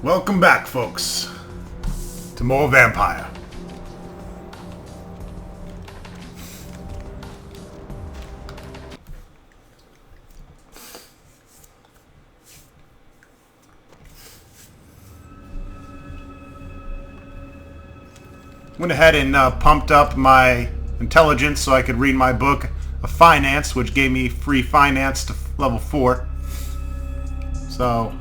Welcome back, folks, to more Vampire. Went ahead and pumped up my intelligence so I could read my book of finance, which gave me free finance to level 4. So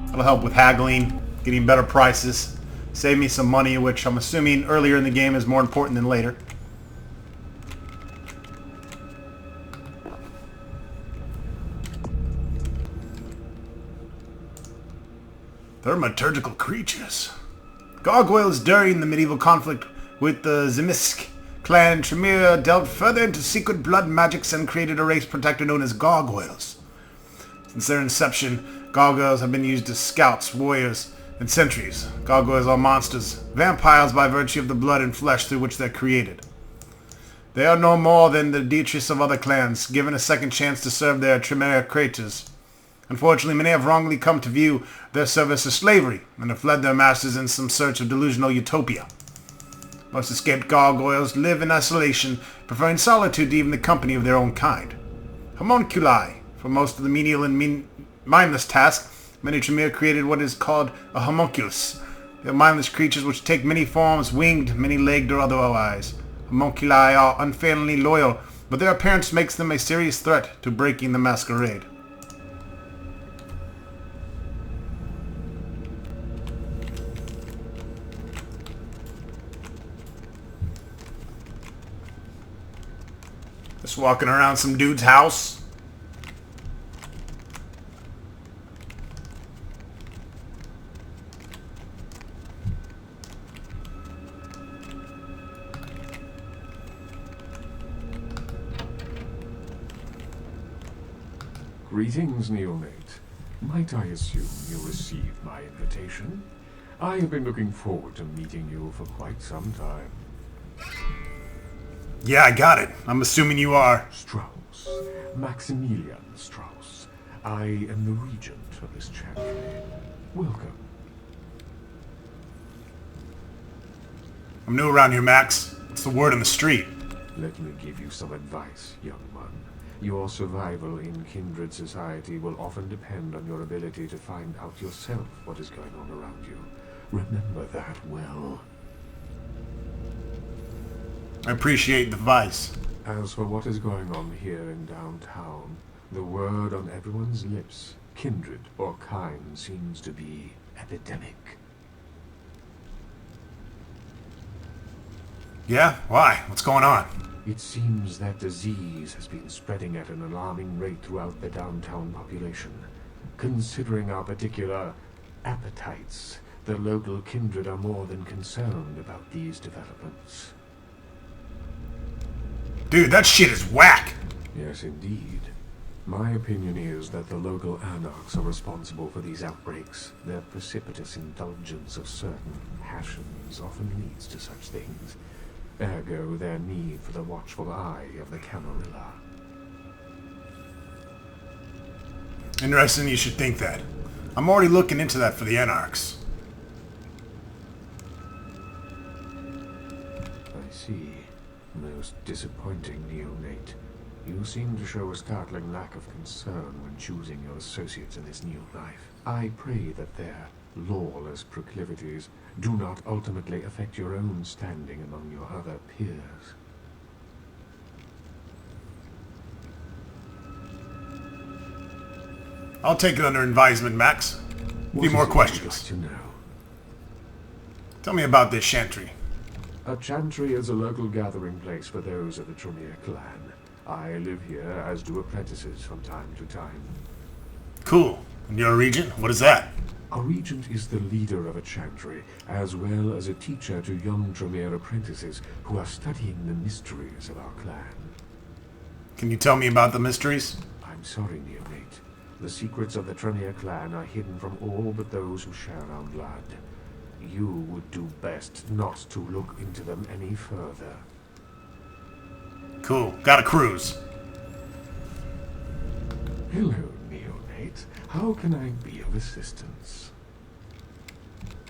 that'll help with haggling, getting better prices, save me some money, which I'm assuming earlier in the game is more important than later. Thaumaturgical creatures. Gargoyles during the medieval conflict with the Zimisk clan Tremere delved further into secret blood magics and created a race protector known as Gargoyles. Since their inception, Gargoyles have been used as scouts, warriors, and sentries. Gargoyles are monsters, vampires by virtue of the blood and flesh through which they're created. They are no more than the Dietrichs of other clans, given a second chance to serve their Tremere creators. Unfortunately, many have wrongly come to view their service as slavery, and have fled their masters in some search of delusional utopia. Most escaped gargoyles live in isolation, preferring solitude to even the company of their own kind. Homunculi. For most of the menial and mindless tasks, many Tremere created what is called a homunculus. They are mindless creatures which take many forms, winged, many-legged, or otherwise. Homunculi are unfailingly loyal, but their appearance makes them a serious threat to breaking the Masquerade. Just walking around some dude's house. Greetings, neonate. Might I assume you received my invitation? I have been looking forward to meeting you for quite some time. Yeah, I got it. I'm assuming you are... Strauss. Maximilian Strauss. I am the regent of this chantry. Welcome. I'm new around here, Max. What's the word on the street? Let me give you some advice, young one. Your survival in kindred society will often depend on your ability to find out yourself what is going on around you. Remember that well. I appreciate the advice. As for what is going on here in downtown, the word on everyone's lips, kindred or kind, seems to be epidemic. Yeah? Why? What's going on? It seems that disease has been spreading at an alarming rate throughout the downtown population. Considering our particular appetites, the local kindred are more than concerned about these developments. Dude, that shit is whack! Yes, indeed. My opinion is that the local anarchs are responsible for these outbreaks. Their precipitous indulgence of certain passions often leads to such things. Ergo, their need for the watchful eye of the Camarilla. Interesting you should think that. I'm already looking into that for the Anarchs. I see. Most disappointing, neonate. You seem to show a startling lack of concern when choosing your associates in this new life. I pray that their lawless proclivities do not ultimately affect your own standing among your other peers. I'll take it under advisement, Max. A few more questions. To know? Tell me about this chantry. A chantry is a local gathering place for those of the Tremere clan. I live here, as do apprentices from time to time. Cool. And you're a regent? What is that? A regent is the leader of a chantry, as well as a teacher to young Tremere apprentices who are studying the mysteries of our clan. Can you tell me about the mysteries? I'm sorry, neonate. The secrets of the Tremere clan are hidden from all but those who share our blood. You would do best not to look into them any further. Cool. Got a cruise. Hello, neonate. How can I be of assistance?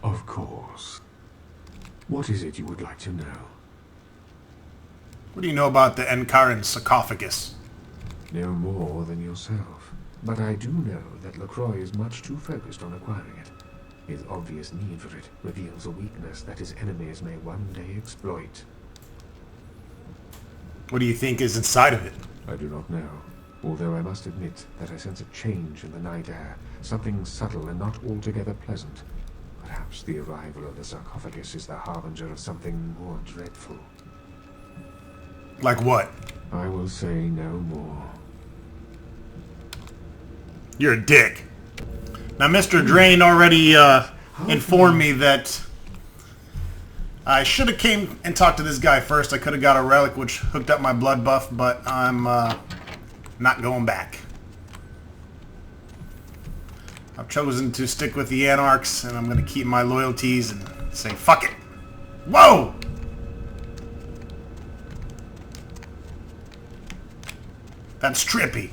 Of course. What is it you would like to know? What do you know about the Enkaran sarcophagus? No more than yourself. But I do know that LaCroix is much too focused on acquiring it. His obvious need for it reveals a weakness that his enemies may one day exploit. What do you think is inside of it? I do not know, although I must admit that I sense a change in the night air, something subtle and not altogether pleasant. Perhaps the arrival of the sarcophagus is the harbinger of something more dreadful. Like what? I will say no more. You're a dick. Now, Mr. Drain already informed me that I should have came and talked to this guy first. I could have got a relic which hooked up my blood buff, but I'm not going back. I've chosen to stick with the Anarchs, and I'm going to keep my loyalties and say, fuck it. Whoa! That's trippy.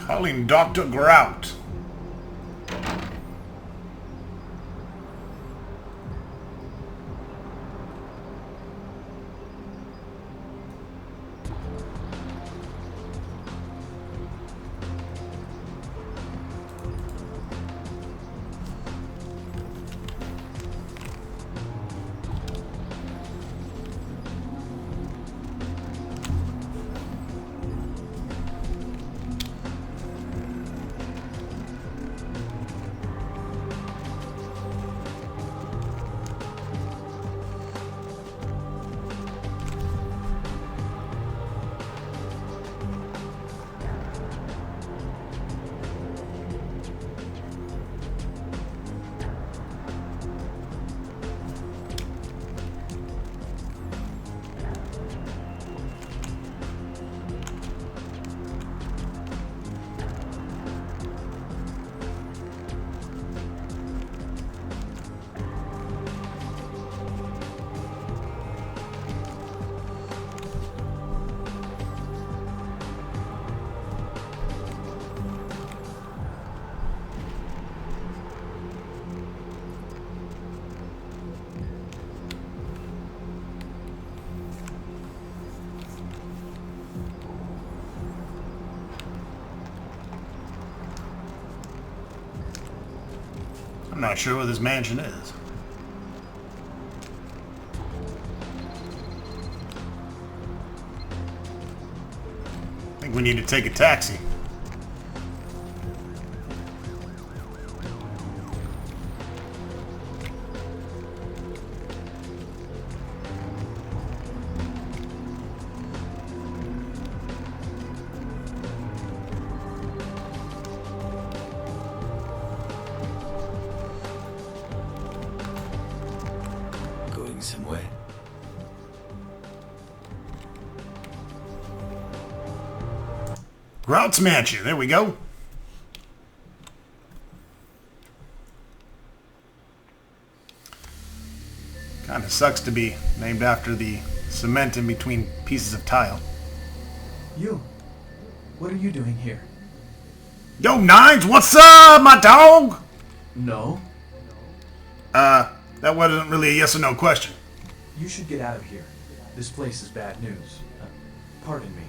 Calling Dr. Grout. I'm not sure where this mansion is. I think we need to take a taxi. Somewhere. Grout Mansion, there we go. Kinda sucks to be named after the cement in between pieces of tile. You, what are you doing here? Yo, Nines, what's up, my dog? No. That wasn't really a yes or no question. You should get out of here. This place is bad news. Pardon me.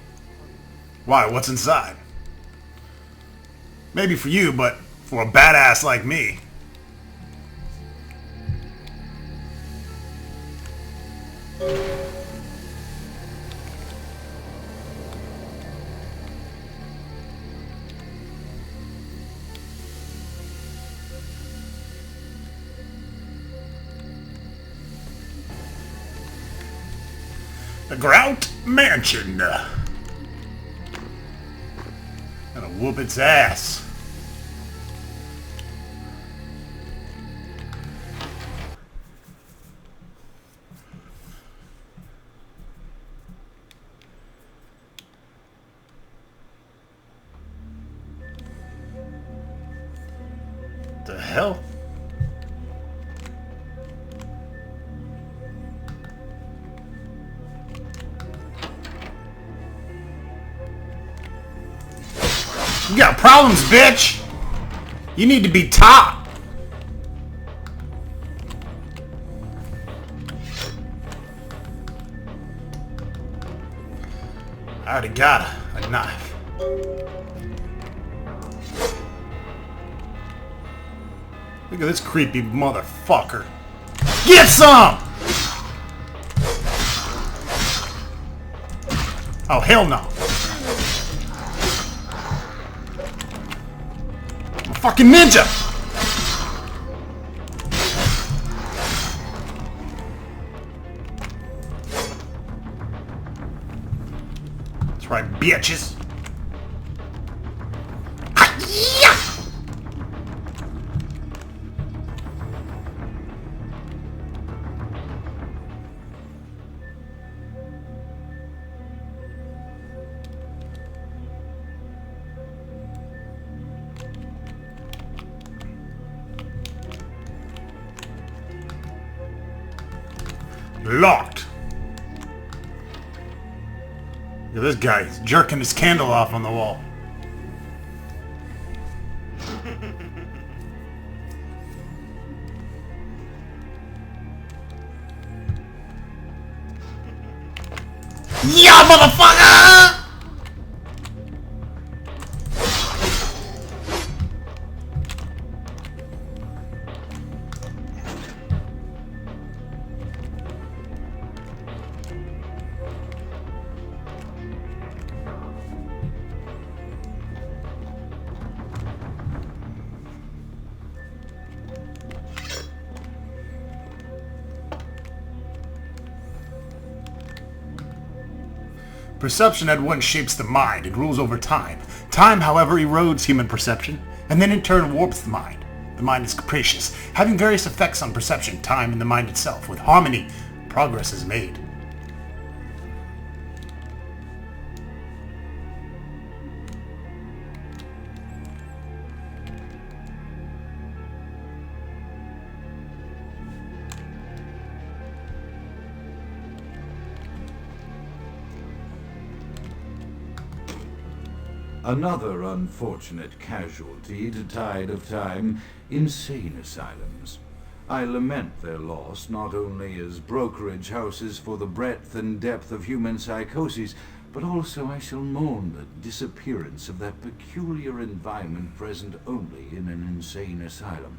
Why, what's inside? Maybe for you, but for a badass like me. The Grout Mansion. Gonna whoop its ass. hell? You got problems, bitch! You need to be taught! I already got a knife. Look at this creepy motherfucker. Get some! Oh, hell no. I'm a fucking ninja! That's right, bitches. Locked. Look at this guy. He's jerking his candle off on the wall. Yeah, motherfucker! Perception at once shapes the mind and rules over time. Time, however, erodes human perception, and then in turn warps the mind. The mind is capricious, having various effects on perception, time, and the mind itself. With harmony, progress is made. Another unfortunate casualty to tide of time, insane asylums. I lament their loss not only as brokerage houses for the breadth and depth of human psychoses, but also I shall mourn the disappearance of that peculiar environment present only in an insane asylum.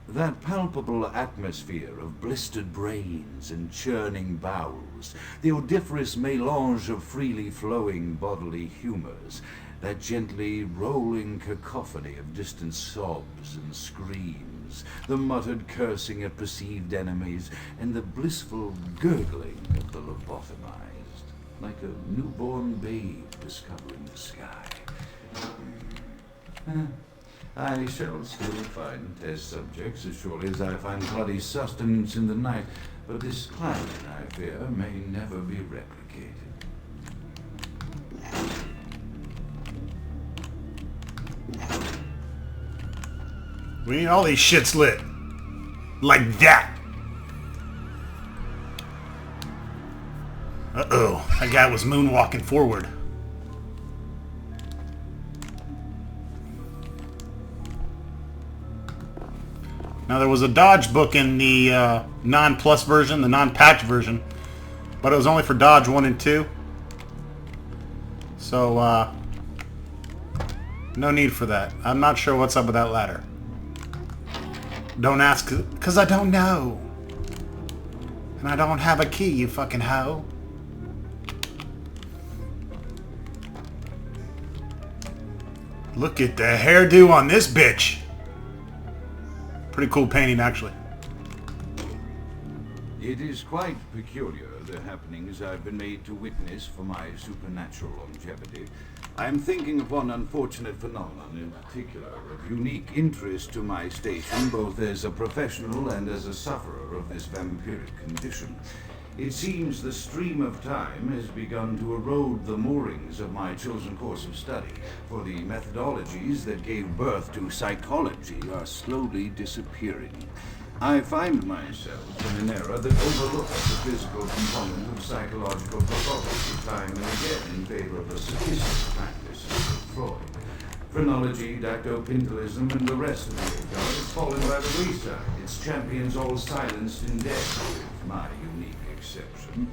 That palpable atmosphere of blistered brains and churning bowels, the odoriferous melange of freely flowing bodily humors, that gently rolling cacophony of distant sobs and screams, the muttered cursing at perceived enemies, and the blissful gurgling of the lobotomized, like a newborn babe discovering the sky. I shall still find test subjects as surely as I find bloody sustenance in the night, but this climate, I fear, may never be replicated. We need all these shits lit. Like that. Uh-oh. That guy was moonwalking forward. Now there was a dodge book in the non-plus version, the non-patch version. But it was only for dodge 1 and 2. So, no need for that. I'm not sure what's up with that ladder. Don't ask, because I don't know. And I don't have a key, you fucking hoe. Look at the hairdo on this bitch. Pretty cool painting, actually. It is quite peculiar, the happenings I've been made to witness for my supernatural longevity. I am thinking of one unfortunate phenomenon in particular, of unique interest to my station, both as a professional and as a sufferer of this vampiric condition. It seems the stream of time has begun to erode the moorings of my chosen course of study, for the methodologies that gave birth to psychology are slowly disappearing. I find myself in an era that overlooks the physical component of psychological pathology time and again in favor of the sophisticated practices of Freud. Phrenology, dactylpintilism, and the rest of the regard has fallen by the wayside, its champions all silenced and dead, with my unique exception.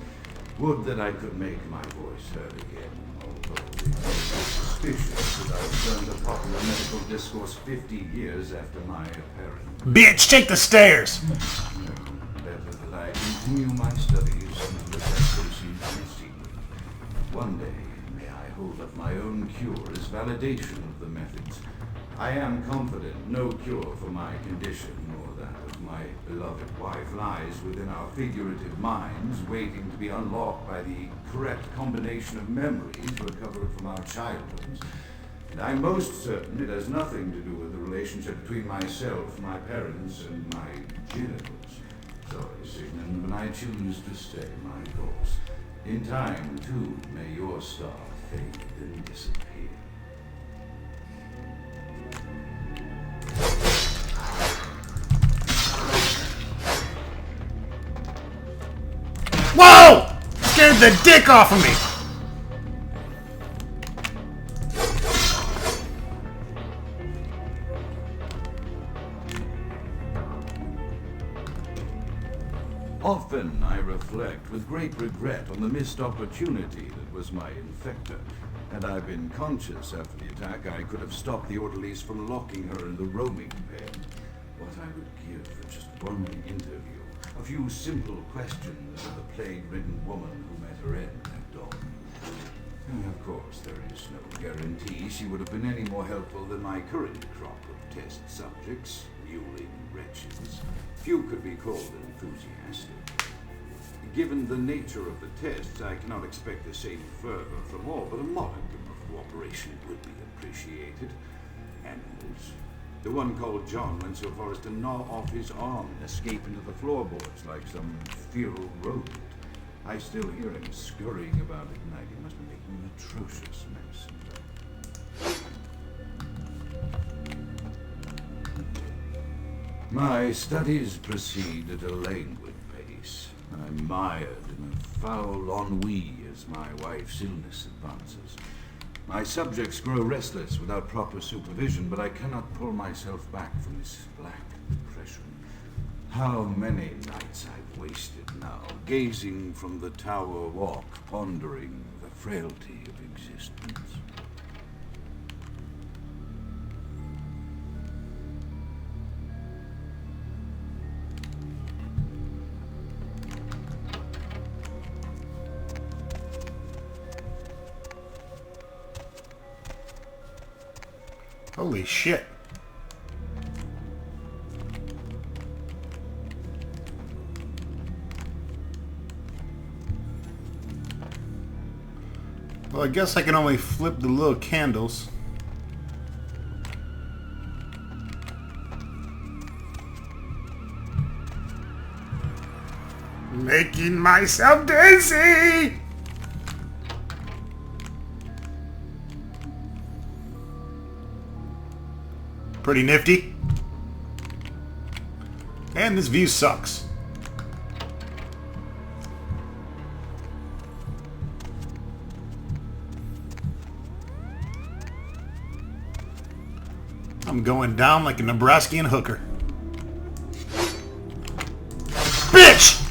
Would that I could make my voice heard again, although it is suspicious that I've turned to popular medical discourse 50 years after my apparent... Bitch, take the stairs! Better that I continue my studies until the proceeds receive. One day, may I hold up my own cure as validation of the methods. I am confident no cure for my condition, nor that of my beloved wife, lies within our figurative minds, waiting to be unlocked by the correct combination of memories recovered from our childhoods. And I'm most certain it has nothing to do with the relationship between myself, my parents, and my genitals. Sorry, Sigmund, but I choose to stay my course. In time, too, may your star fade and disappear. Whoa! Scared the dick off of me! Often I reflect with great regret on the missed opportunity that was my infector. Had I been conscious after the attack, I could have stopped the orderlies from locking her in the roaming pen. What I would give for just one interview, a few simple questions of the plague-ridden woman who met her end at dawn. And of course, there is no guarantee she would have been any more helpful than my current crop of test subjects, mewling wretches. Few could be called enthusiastic. Given the nature of the tests, I cannot expect the same fervor from all, but a modicum of cooperation would be appreciated. Animals. The one called John went so far as to gnaw off his arm and escape into the floorboards like some feral rodent. I still hear him scurrying about at night. He must be making an atrocious mess. My studies proceed at a languid pace. I'm mired in a foul ennui as my wife's illness advances. My subjects grow restless without proper supervision, but I cannot pull myself back from this black depression. How many nights I've wasted now, gazing from the tower walk, pondering the frailty of existence. Holy shit. Well, I guess I can only flip the little candles. Making myself dizzy! Pretty nifty. And this view sucks. I'm going down like a Nebraskian hooker. Bitch!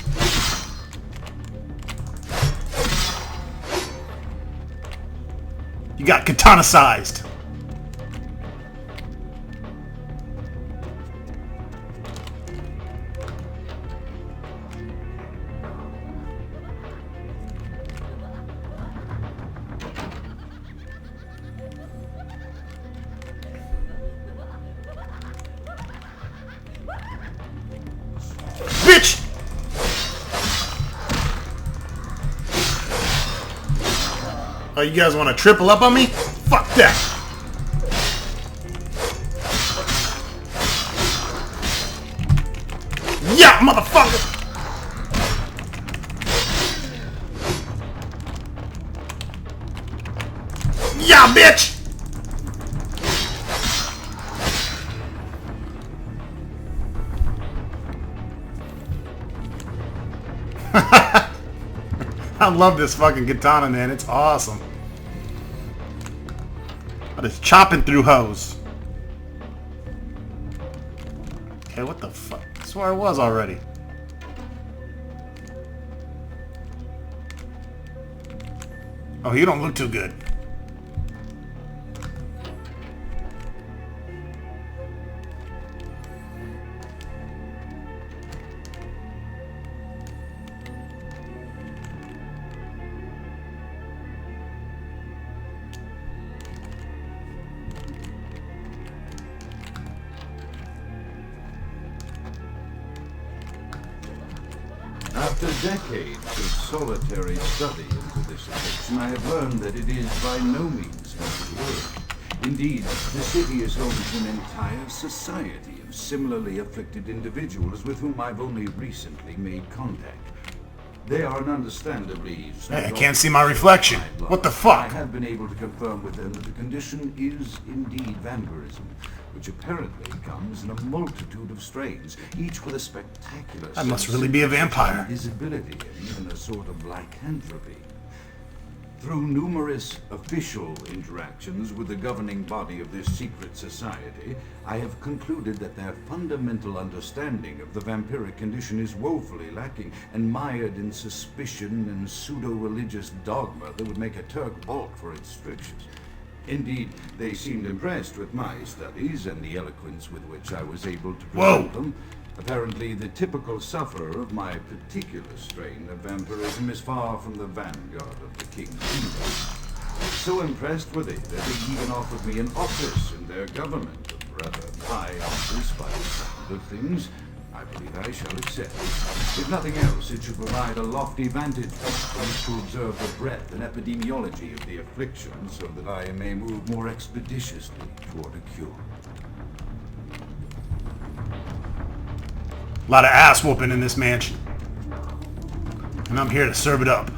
You got katana-sized. Bitch! Oh, you guys want to triple up on me? Fuck that! Yeah, motherfucker! Yeah, bitch! I love this fucking katana, man. It's awesome. I'm just chopping through hoes. Okay, what the fuck? That's where I was already. Oh, you don't look too good. After decades of solitary study into this affliction, I have learned that it is by no means going to work. Indeed, the city is home to an entire society of similarly afflicted individuals with whom I've only recently made contact. They are an understandably... Hey, I can't see my reflection. What the fuck? I have been able to confirm with them that the condition is indeed vampirism, which apparently comes in a multitude of strains, each with a spectacular... I must really be a vampire. ...visibility and even a sort of lycanthropy. Through numerous official interactions with the governing body of this secret society, I have concluded that their fundamental understanding of the vampiric condition is woefully lacking and mired in suspicion and pseudo-religious dogma that would make a Turk balk for its strictures. Indeed, they seemed impressed with my studies and the eloquence with which I was able to present them. Apparently, the typical sufferer of my particular strain of vampirism is far from the vanguard of the King's Kingdom. So impressed were they that they even offered me an office in their government, a rather high office by the sound of things. I believe I shall accept. If nothing else, it should provide a lofty vantage point from which to observe the breadth and epidemiology of the affliction, so that I may move more expeditiously toward a cure. A lot of ass whooping in this mansion. And I'm here to serve it up.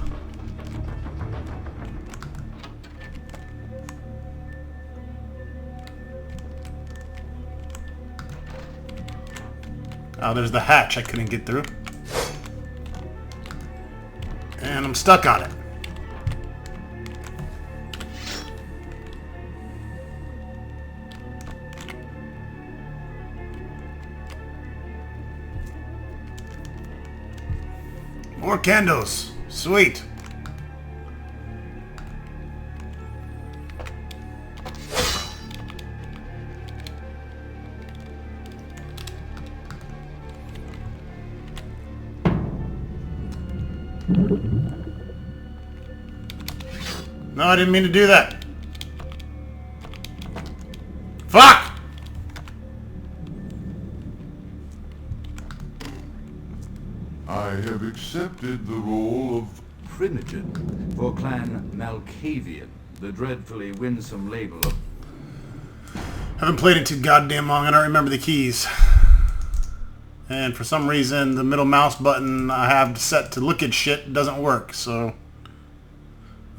Oh, there's the hatch I couldn't get through. And I'm stuck on it. More candles. Sweet. No, I didn't mean to do that. Fuck! I have accepted the role of Primogen for Clan Malkavian, the dreadfully winsome label of... Haven't played it too goddamn long. I don't remember the keys. And for some reason, the middle mouse button I have set to look at shit doesn't work, so...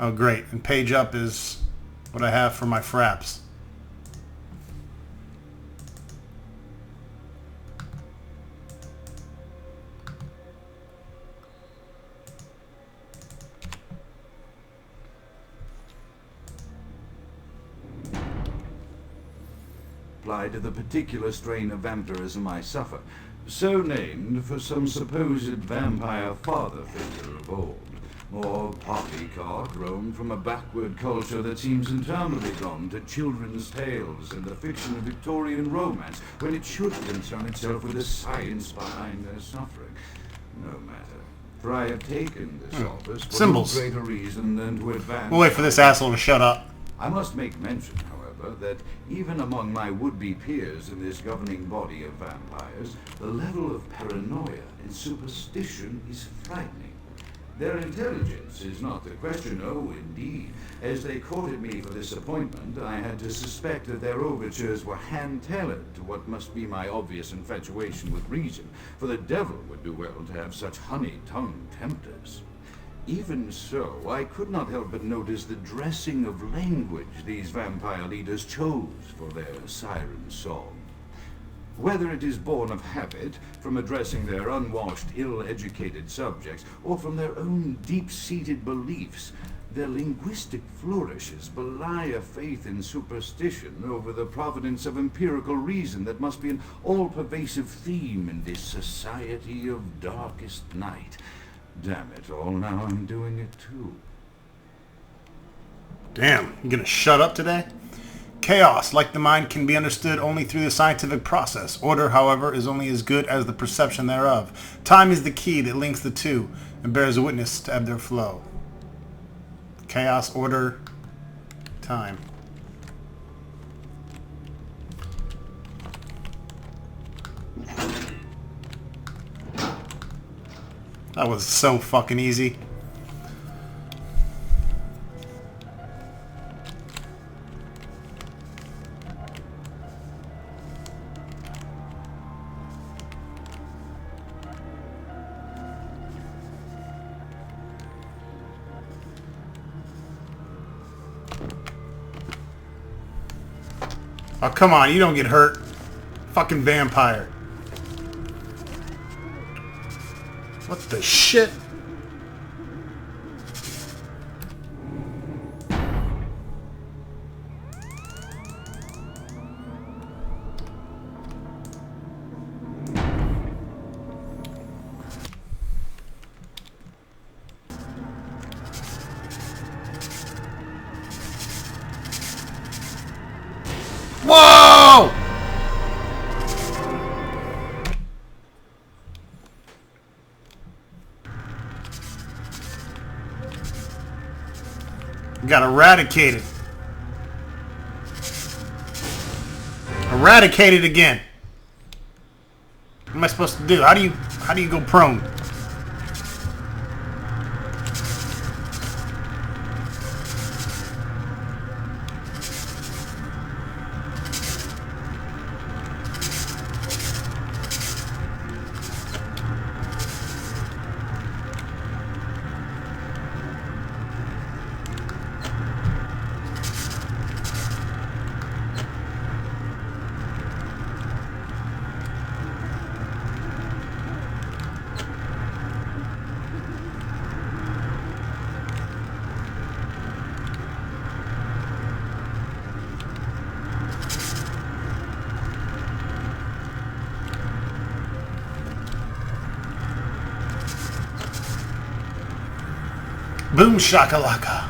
Oh, great. And page up is what I have for my fraps. Applied to the particular strain of vampirism I suffer, so named for some supposed vampire father figure of old, or poppycock grown from a backward culture that seems interminably drawn to children's tales and the fiction of Victorian romance, when it should concern itself with the science behind their suffering. No matter, for I have taken this office for Symbols. no greater reason than to advance... We'll wait for this asshole to shut up. I must make mention, however, that even among my would-be peers in this governing body of vampires, the level of paranoia and superstition is frightening. Their intelligence is not the question, oh, indeed. As they courted me for this appointment, I had to suspect that their overtures were hand-tailored to what must be my obvious infatuation with reason, for the devil would do well to have such honey-tongued tempters. Even so, I could not help but notice the dressing of language these vampire leaders chose for their siren song. Whether it is born of habit, from addressing their unwashed, ill-educated subjects, or from their own deep-seated beliefs, their linguistic flourishes belie a faith in superstition over the providence of empirical reason that must be an all-pervasive theme in this society of darkest night. Damn it all, now I'm doing it too. Damn, you gonna shut up today? Chaos, like the mind, can be understood only through the scientific process. Order, however, is only as good as the perception thereof. Time is the key that links the two and bears witness to ebb their flow. Chaos, order, time. That was so fucking easy. Oh, come on, you don't get hurt. Fucking vampire. What the shit? Whoa! Got eradicated. Eradicated again. What am I supposed to do? How do you go prone? Boom shakalaka.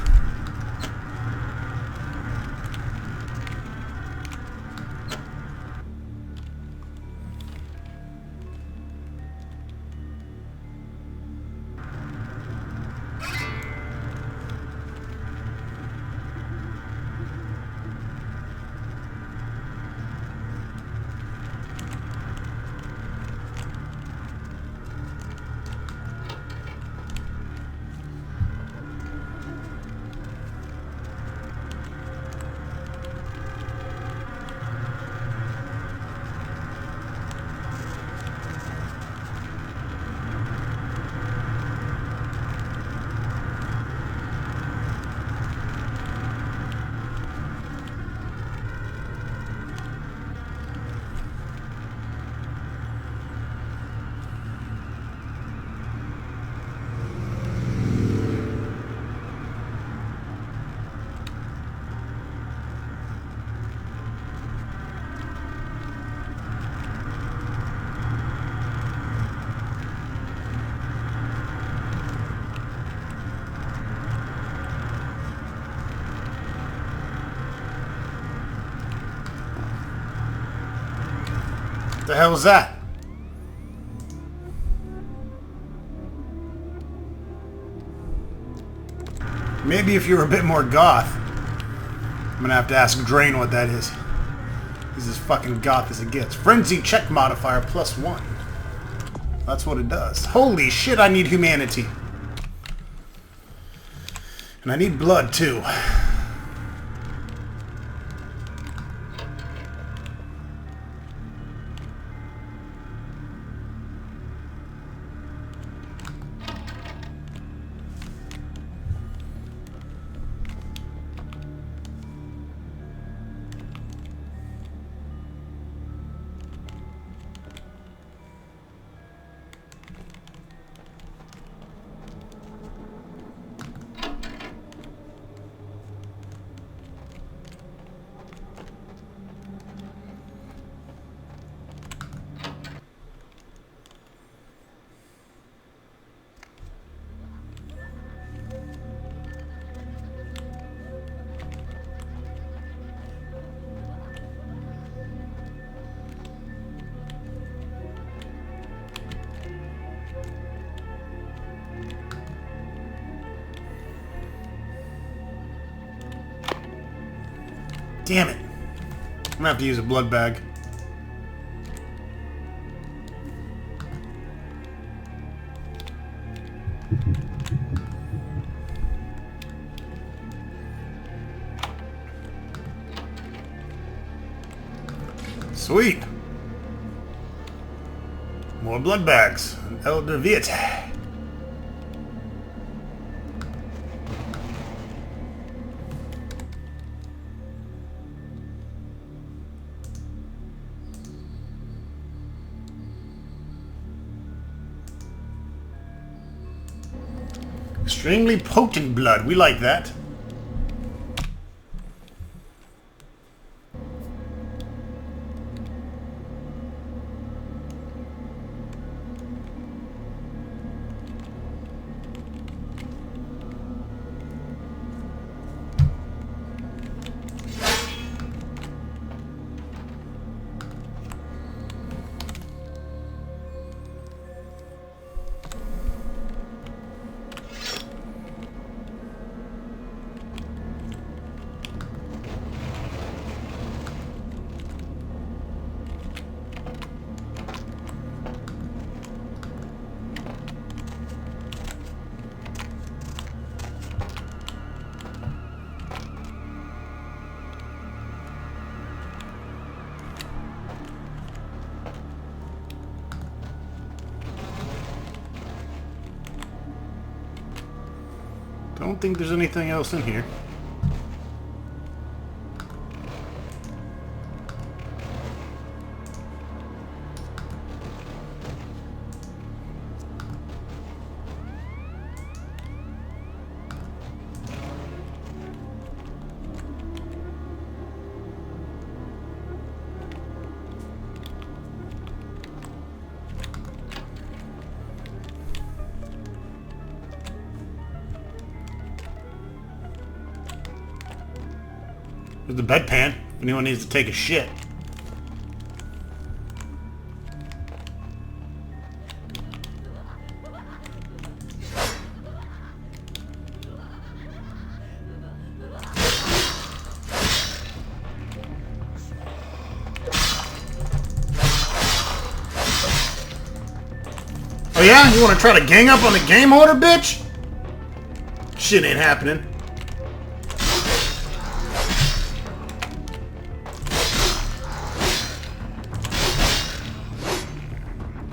The hell was that? Maybe if you're a bit more goth. I'm gonna have to ask Drain what that is. He's as fucking goth as it gets. Frenzy check modifier +1. That's what it does. Holy shit, I need humanity. And I need blood too. Damn it. I'm gonna have to use a blood bag. Sweet. More blood bags. Elder Viet. Extremely potent blood. We like that. Don't think there's anything else in here. There's the bedpan, if anyone needs to take a shit. Oh yeah? You wanna try to gang up on the game order, bitch? Shit ain't happening.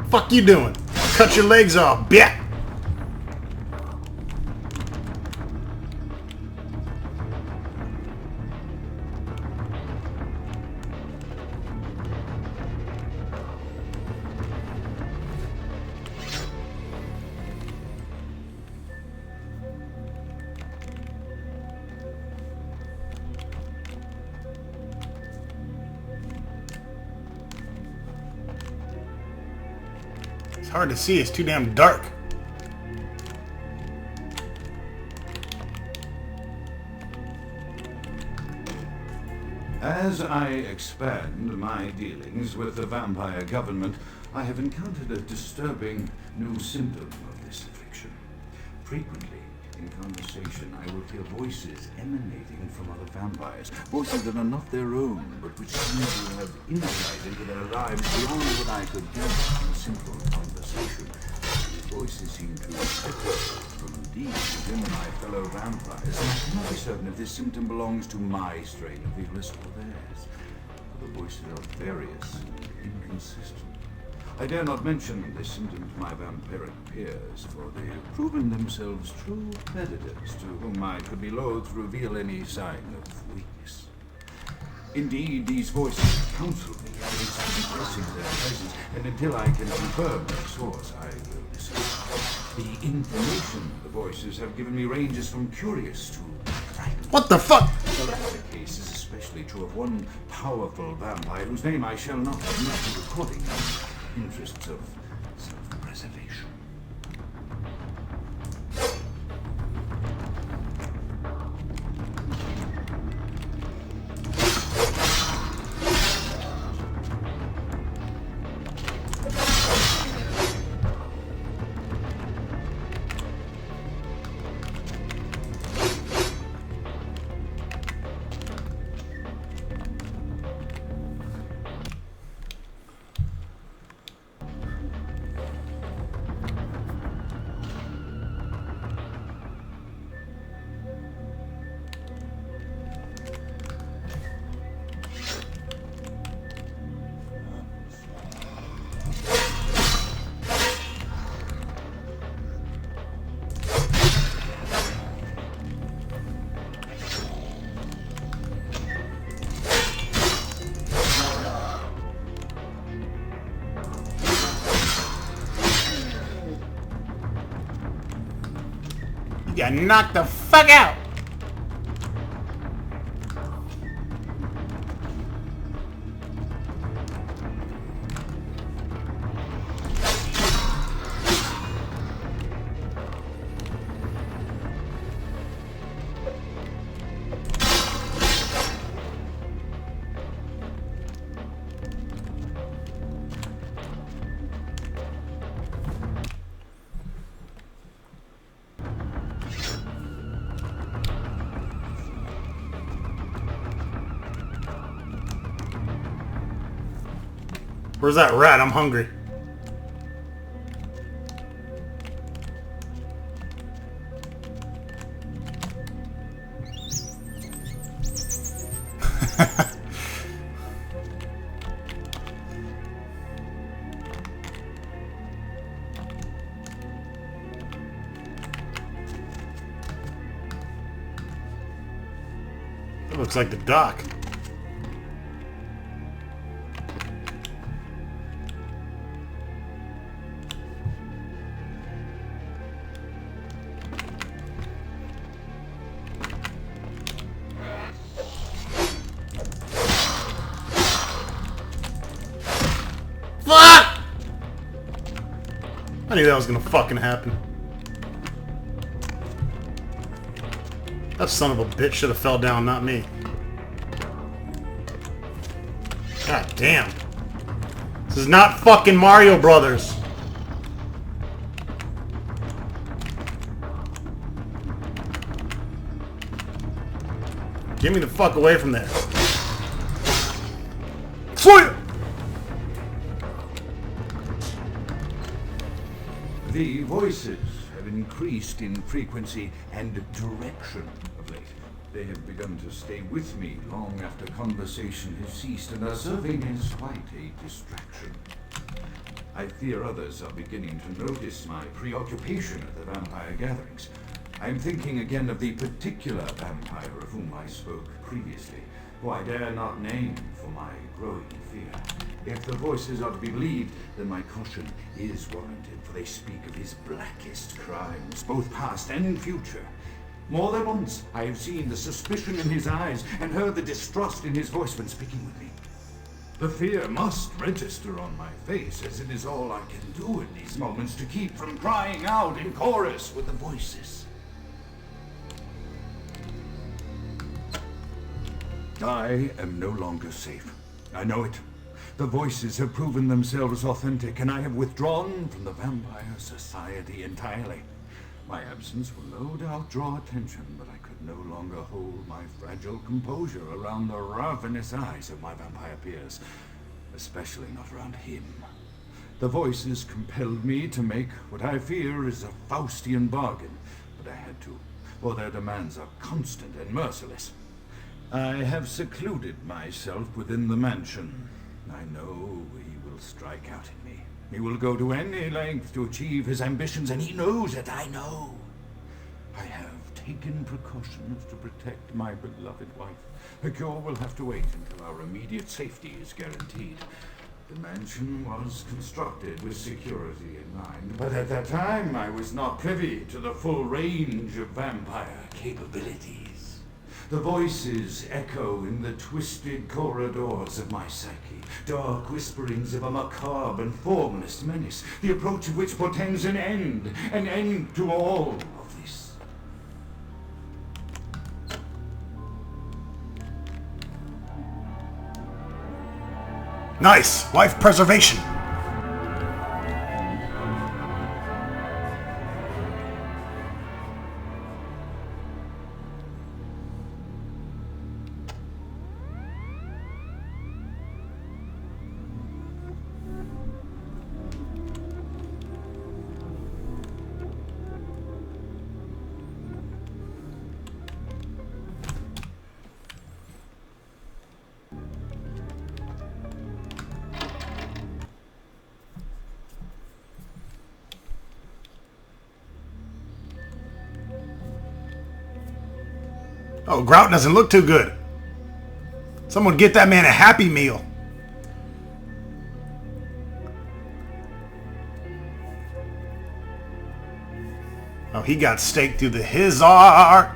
Fuck you doing? Cut your legs off, bitch! It's hard to see, it's too damn dark. As I expand my dealings with the vampire government, I have encountered a disturbing new symptom of this affliction. Frequently, in conversation, I will hear voices emanating from other vampires. Voices that are not their own, but which seem to have insight into their lives beyond what I could hear in simple conversation. These voices seem to echo from deep within my fellow vampires, and I cannot be certain if this symptom belongs to my strain of the illness or theirs. For the voices are various and inconsistent. I dare not mention this symptom to my vampiric peers, for they have proven themselves true predators to whom I could be loath to reveal any sign of weakness. Indeed, these voices counsel me against suppressing their presence, and until I can confirm their source, I will discuss. The information the voices have given me ranges from curious to frightening. What the fuck? The case is especially true of one powerful vampire whose name I shall not admit to recording in the interests of self-preservation. got knocked the fuck out. Where's that rat? I'm hungry. That looks like the dock. Fuck! I knew that was gonna fucking happen. That son of a bitch should have fell down, not me. God damn. This is not fucking Mario Brothers. Get me the fuck away from there. Sweet! The voices have increased in frequency and direction of late. They have begun to stay with me long after conversation has ceased and are serving as quite a distraction. I fear others are beginning to notice my preoccupation at the vampire gatherings. I am thinking again of the particular vampire of whom I spoke previously, who I dare not name for my growing fear. If the voices are to be believed, then my caution is warranted, for they speak of his blackest crimes, both past and future. More than once, I have seen the suspicion in his eyes and heard the distrust in his voice when speaking with me. The fear must register on my face, as it is all I can do in these moments to keep from crying out in chorus with the voices. I am no longer safe. I know it. The voices have proven themselves authentic, and I have withdrawn from the Vampire Society entirely. My absence will no doubt draw attention, but I could no longer hold my fragile composure around the ravenous eyes of my vampire peers, especially not around him. The voices compelled me to make what I fear is a Faustian bargain, but I had to, for their demands are constant and merciless. I have secluded myself within the mansion. I know he will strike out at me. He will go to any length to achieve his ambitions, and he knows it, I know. I have taken precautions to protect my beloved wife. A cure will have to wait until our immediate safety is guaranteed. The mansion was constructed with security in mind, but at that time I was not privy to the full range of vampire capabilities. The voices echo in the twisted corridors of my psyche, dark whisperings of a macabre and formless menace, the approach of which portends an end to all of this. Nice! Life preservation! Oh, Grout doesn't look too good. Someone get that man a Happy Meal. Oh, he got staked through his heart.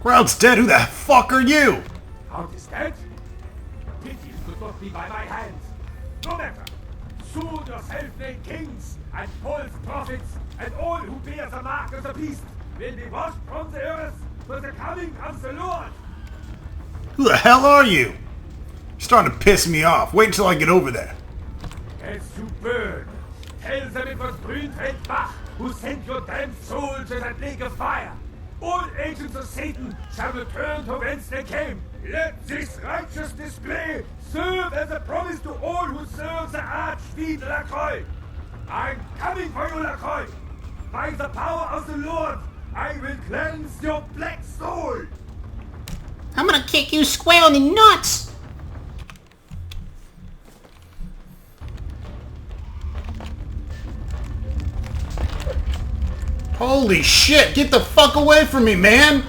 Grout's dead. Who the fuck are you? Grout is dead? Pity could not be by my hands. No matter. Soon your self-made kings and false prophets and all who bear the mark of the beast will be washed from the earth for the coming of the Lord. Who the hell are you? You're starting to piss me off. Wait until I get over there. As you burn, tell them it was Grünfeld Bach who sent your damned soul to that lake of fire. All agents of Satan shall return to whence they came. Let this righteous display serve as a promise to all who serve the Archfiend LaCroix. I'm coming for you, LaCroix. By the power of the Lord, I will cleanse your black soul. I'm gonna kick you square in the nuts! Holy shit, get the fuck away from me, man!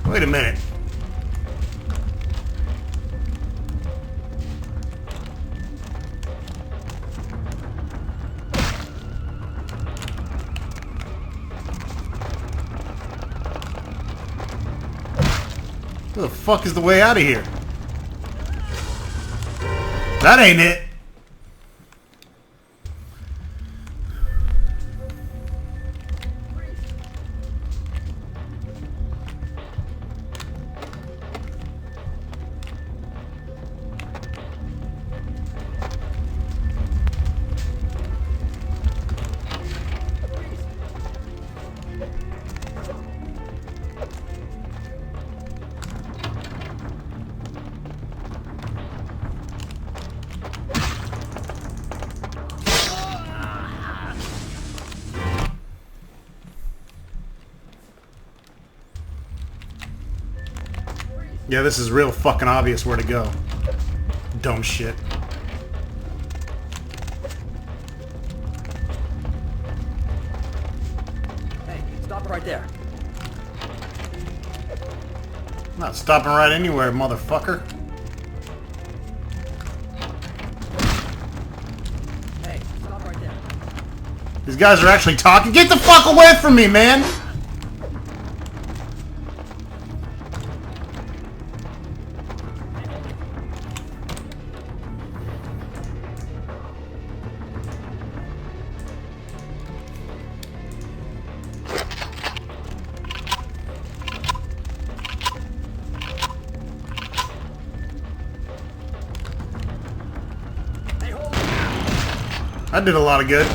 Wait a minute. Where the fuck is the way out of here? That ain't it. Yeah, this is real fucking obvious where to go. Dumb shit. Hey, stop right there. I'm not stopping right anywhere, motherfucker. Hey, stop right there. These guys are actually talking. Get the fuck away from me, man! That did a lot of good.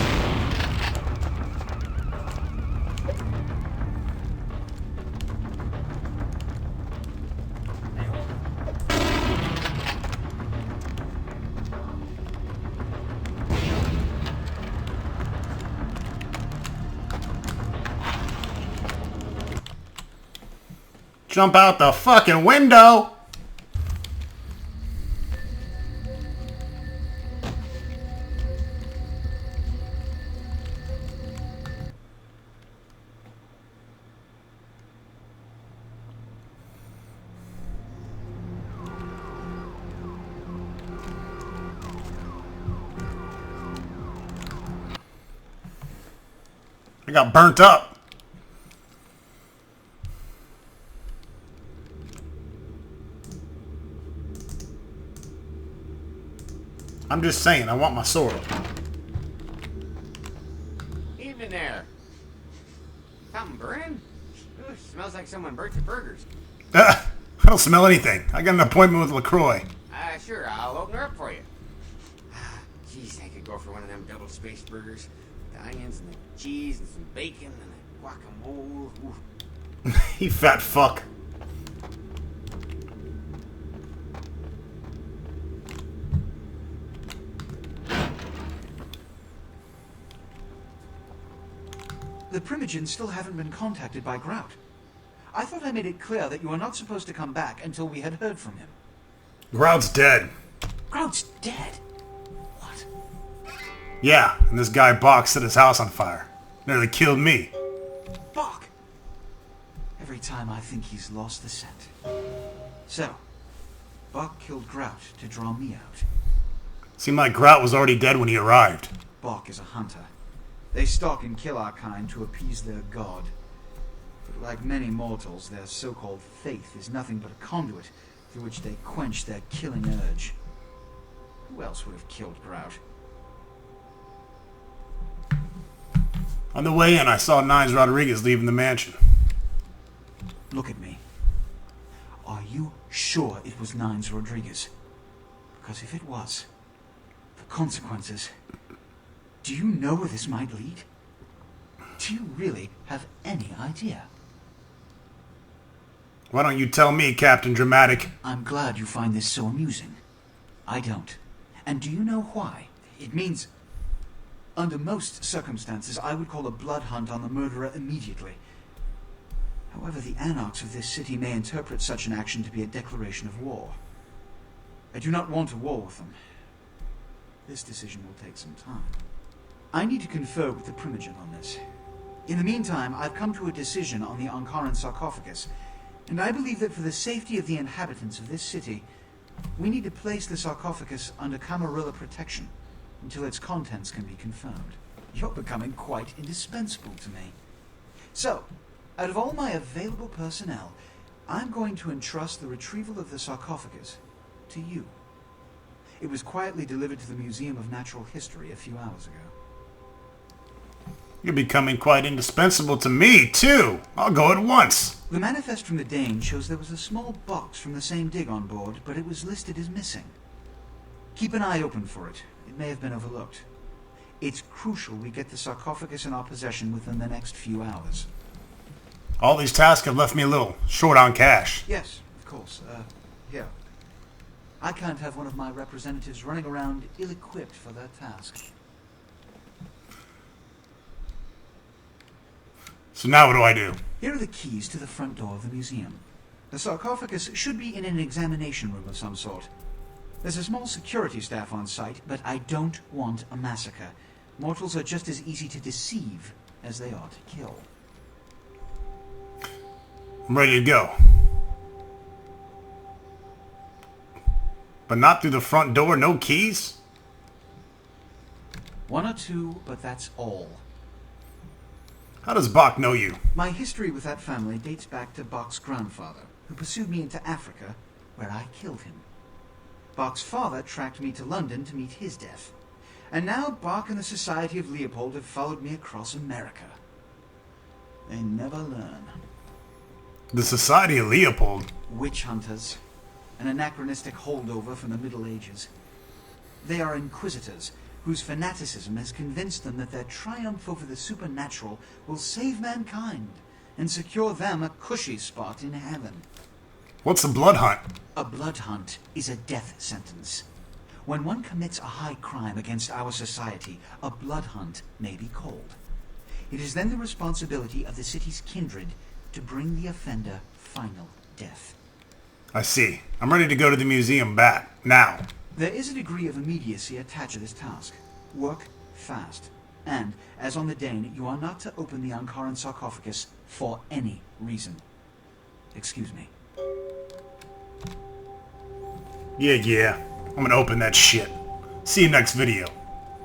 Jump out the fucking window! I got burnt up. I'm just saying, I want my sword. Even there. Smells like someone burnt your burgers. I don't smell anything. I got an appointment with LaCroix. Sure, I'll open her up for you. Jeez, I could go for one of them double-spaced burgers. The onions and the cheese and some bacon and the guacamole. Ooh. You fat fuck. The Primogens still haven't been contacted by Grout. I thought I made it clear that you were not supposed to come back until we had heard from him. Grout's dead. Grout's dead? What? Yeah, and this guy Bach set his house on fire. Nearly killed me. Bach! Every time I think he's lost the scent. So, Bach killed Grout to draw me out. Seemed like Grout was already dead when he arrived. Bach is a hunter. They stalk and kill our kind to appease their god. But like many mortals, their so-called faith is nothing but a conduit through which they quench their killing urge. Who else would have killed Grout? On the way in, I saw Nines Rodriguez leaving the mansion. Look at me. Are you sure it was Nines Rodriguez? Because if it was, the consequences... Do you know where this might lead? Do you really have any idea? Why don't you tell me, Captain Dramatic? I'm glad you find this so amusing. I don't. And do you know why? It means, under most circumstances, I would call a blood hunt on the murderer immediately. However, the anarchs of this city may interpret such an action to be a declaration of war. I do not want a war with them. This decision will take some time. I need to confer with the Primogen on this. In the meantime, I've come to a decision on the Ankaran sarcophagus, and I believe that for the safety of the inhabitants of this city, we need to place the sarcophagus under Camarilla protection until its contents can be confirmed. You're becoming quite indispensable to me. So, out of all my available personnel, I'm going to entrust the retrieval of the sarcophagus to you. It was quietly delivered to the Museum of Natural History a few hours ago. You're becoming quite indispensable to me, too. I'll go at once. The manifest from the Dane shows there was a small box from the same dig on board, but it was listed as missing. Keep an eye open for it. It may have been overlooked. It's crucial we get the sarcophagus in our possession within the next few hours. All these tasks have left me a little short on cash. Yes, of course. Here. I can't have one of my representatives running around ill-equipped for their task. So now what do I do? Here are the keys to the front door of the museum. The sarcophagus should be in an examination room of some sort. There's a small security staff on site, but I don't want a massacre. Mortals are just as easy to deceive as they are to kill. I'm ready to go. But not through the front door, no keys? One or two, but that's all. How does Bach know you? My history with that family dates back to Bach's grandfather, who pursued me into Africa, where I killed him. Bach's father tracked me to London to meet his death. And now Bach and the Society of Leopold have followed me across America. They never learn. The Society of Leopold? Witch hunters. An anachronistic holdover from the Middle Ages. They are inquisitors, whose fanaticism has convinced them that their triumph over the supernatural will save mankind and secure them a cushy spot in heaven. What's a blood hunt? A blood hunt is a death sentence. When one commits a high crime against our society, a blood hunt may be called. It is then the responsibility of the city's kindred to bring the offender final death. I see. I'm ready to go to the museum back, now. There is a degree of immediacy attached to this task. Work fast. And, as on the Dane, you are not to open the Ankaran sarcophagus for any reason. Excuse me. Yeah. I'm gonna open that shit. See you next video.